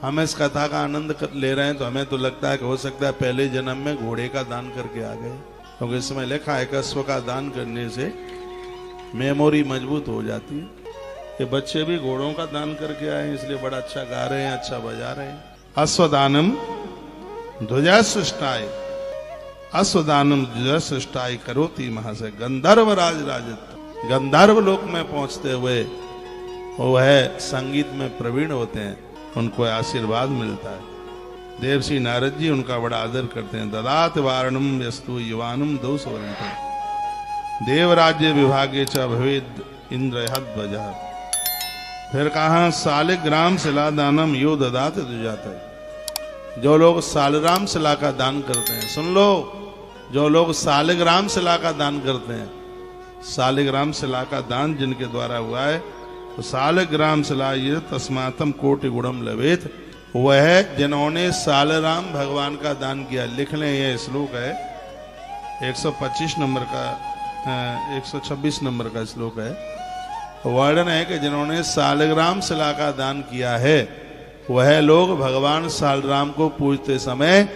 हम इस कथा का आनंद ले रहे हैं तो हमें तो लगता है कि हो सकता है पहले जन्म में घोड़े का दान करके आ गए, क्योंकि इसमें लिखा है कि अश्व का दान करने से मेमोरी मजबूत हो जाती है। ये बच्चे भी घोड़ों का दान करके आए हैं, इसलिए बड़ा अच्छा गा रहे हैं, अच्छा बजा रहे हैं। अश्वदानम ध्वजा सृष्टाय, अश्वदानम ध्वजा सृष्टाय करोति महाशय। गंधर्व राजत्व, गंधर्व लोक में पहुंचते हुए वह संगीत में प्रवीण होते हैं, उनको आशीर्वाद मिलता है। देवर्षि नारद जी उनका बड़ा आदर करते हैं। ददात वारणम यस्तु युवानम दोषवंत देवराज्य विभागे च भवेद इंद्रहद ध्वजा। फिर कहा सालिग्राम शिला दानम यो ददात दुजाता। जो लोग सालिग्राम शिला का दान करते हैं, सुन लो, जो लोग सालिग्राम शिला का दान करते हैं, सालिग्राम शिला का दान जिनके द्वारा हुआ है, तो सालिग्राम शिला ये तस्मातम कोटि गुणम लवेत, वह जिन्होंने सालिग्राम भगवान का दान किया। लिख लें, यह श्लोक है 125 नंबर का 126 नंबर का श्लोक है। वर्णन है कि जिन्होंने सालिग्राम शिला का दान किया है वह लोग भगवान सालिग्राम को पूजते समय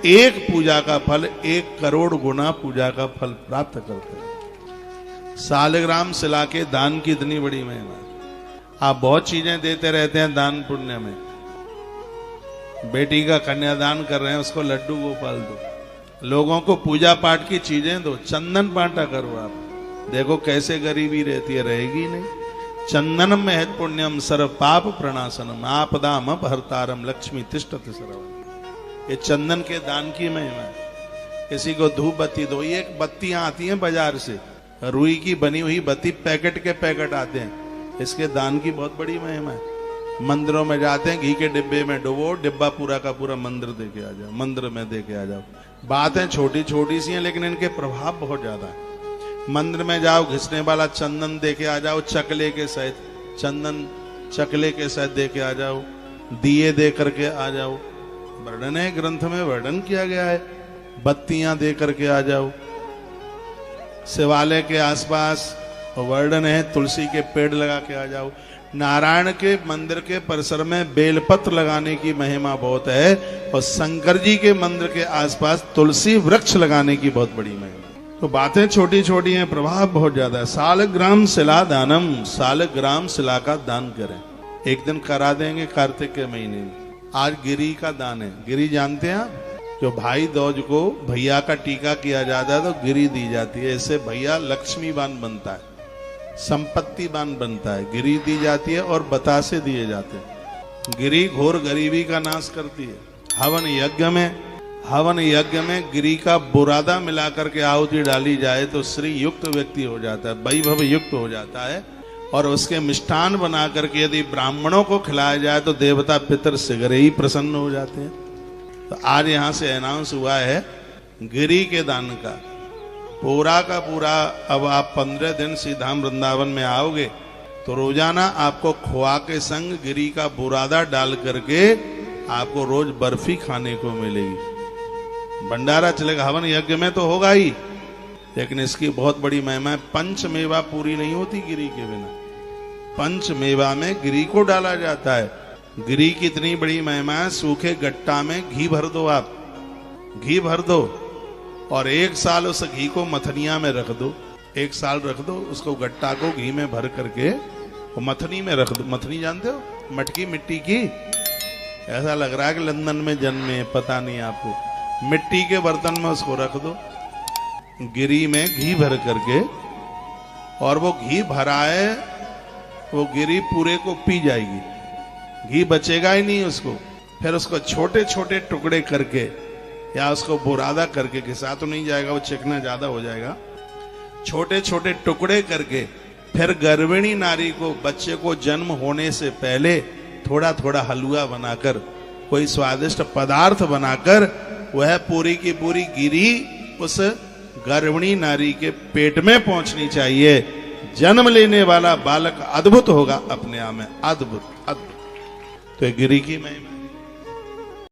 एक पूजा का फल 1 करोड़ गुना पूजा का फल प्राप्त करते हैं। सालिग्राम शिला के दान की इतनी बड़ी महिमा। आप बहुत चीजें देते रहते हैं दान पुण्य में। बेटी का कन्यादान कर रहे हैं, उसको लड्डू गोपाल दो, लोगों को पूजा पाठ की चीजें दो, चंदन बांटा करो। आप देखो कैसे गरीबी रहती है, रहेगी नहीं। चंदनम महत पुण्यम सर्व पाप प्रणाशनम आपदाम अपहर्तारम लक्ष्मी तिष्ठति सर्वदा। ये चंदन के दान की महिमा है। किसी को धूप बत्ती दो, ये बत्तियां आती हैं बाजार से, रुई की बनी हुई बत्ती, पैकेट के पैकेट आते हैं, इसके दान की बहुत बड़ी महिमा है। मंदिरों में जाते हैं, घी के डिब्बे में डुबो, डिब्बा पूरा का पूरा मंदिर दे के आ जाओ, मंदिर में दे के आ जाओ। बातें छोटी छोटी सी हैं लेकिन इनके प्रभाव बहुत ज्यादा है। मंदिर में जाओ, घिसने वाला चंदन दे के आ जाओ, चकले के सहित, चंदन चकले के सहित दे के आ जाओ, दिए दे करके आ जाओ। वर्णन है, ग्रंथ में वर्णन किया गया है, बत्तियां दे करके आ जाओ। शिवालय के आसपास वर्णन है, तुलसी के पेड़ लगा के आ जाओ। नारायण के मंदिर के परिसर में बेलपत्र लगाने की महिमा बहुत है, और शंकर जी के मंदिर के आसपास तुलसी वृक्ष लगाने की बहुत बड़ी महिमा। तो बातें छोटी छोटी हैं, प्रभाव बहुत ज्यादा है। सालिग्राम शिला दानम, सालिग्राम शिला का दान करें। एक दिन करा देंगे कार्तिक के महीने में। आज गिरी का दान है। गिरी जानते हैं आप? जो भाई दूज को भैया का टीका किया जाता है तो गिरी दी जाती है। इससे भैया लक्ष्मीवान बनता है, संपत्तिवान बनता है। गिरी दी जाती है और बतासे दिए जाते हैं। गिरी घोर गरीबी का नाश करती है। हवन यज्ञ में गिरी का बुरादा मिलाकर के आहुति डाली जाए तो श्री युक्त व्यक्ति हो जाता है, वैभव युक्त हो जाता है। और उसके मिष्ठान बना करके यदि ब्राह्मणों को खिलाया जाए तो देवता पितर शीघ्र ही प्रसन्न हो जाते हैं। तो आज यहां से अनाउंस हुआ है गिरी के दान का पूरा का पूरा। अब आप 15 दिन सीधाम वृंदावन में आओगे तो रोजाना आपको खोआ के संग गिरी का बुरादा डाल करके आपको रोज बर्फी खाने को मिलेगी। भंडारा चलेगा, हवन यज्ञ में तो होगा ही, लेकिन इसकी बहुत बड़ी महिमा है। पंचमेवा पूरी नहीं होती गिरी के बिना। पंचमेवा में गिरी को डाला जाता है। गिरी की इतनी बड़ी महिमा है, सूखे गट्टा में घी भर दो, आप घी भर दो और 1 साल उस घी को मथनिया में रख दो। 1 साल रख दो उसको, गट्टा को घी में भर करके वो मथनी में रख दो। मथनी जानते हो, मटकी मिट्टी की, ऐसा लग रहा है कि लंदन में जन्मे, पता नहीं आपको। मिट्टी के बर्तन में उसको रख दो, गिरी में घी भर करके, और वो घी भरा है, वो गिरी पूरे को पी जाएगी, घी बचेगा ही नहीं उसको। फिर उसको छोटे छोटे टुकड़े करके या उसको बुरादा करके, घिसा तो नहीं जाएगा, वो चिकना ज्यादा हो जाएगा। छोटे छोटे टुकड़े करके फिर गर्भिणी नारी को, बच्चे को जन्म होने से पहले थोड़ा थोड़ा हलवा बनाकर, कोई स्वादिष्ट पदार्थ बनाकर, वह पूरी की पूरी गिरी उस गर्भिणी नारी के पेट में पहुंचनी चाहिए। जन्म लेने वाला बालक अद्भुत होगा अपने आप में, अद्भुत अद्भुत। तो गिरी की महिमा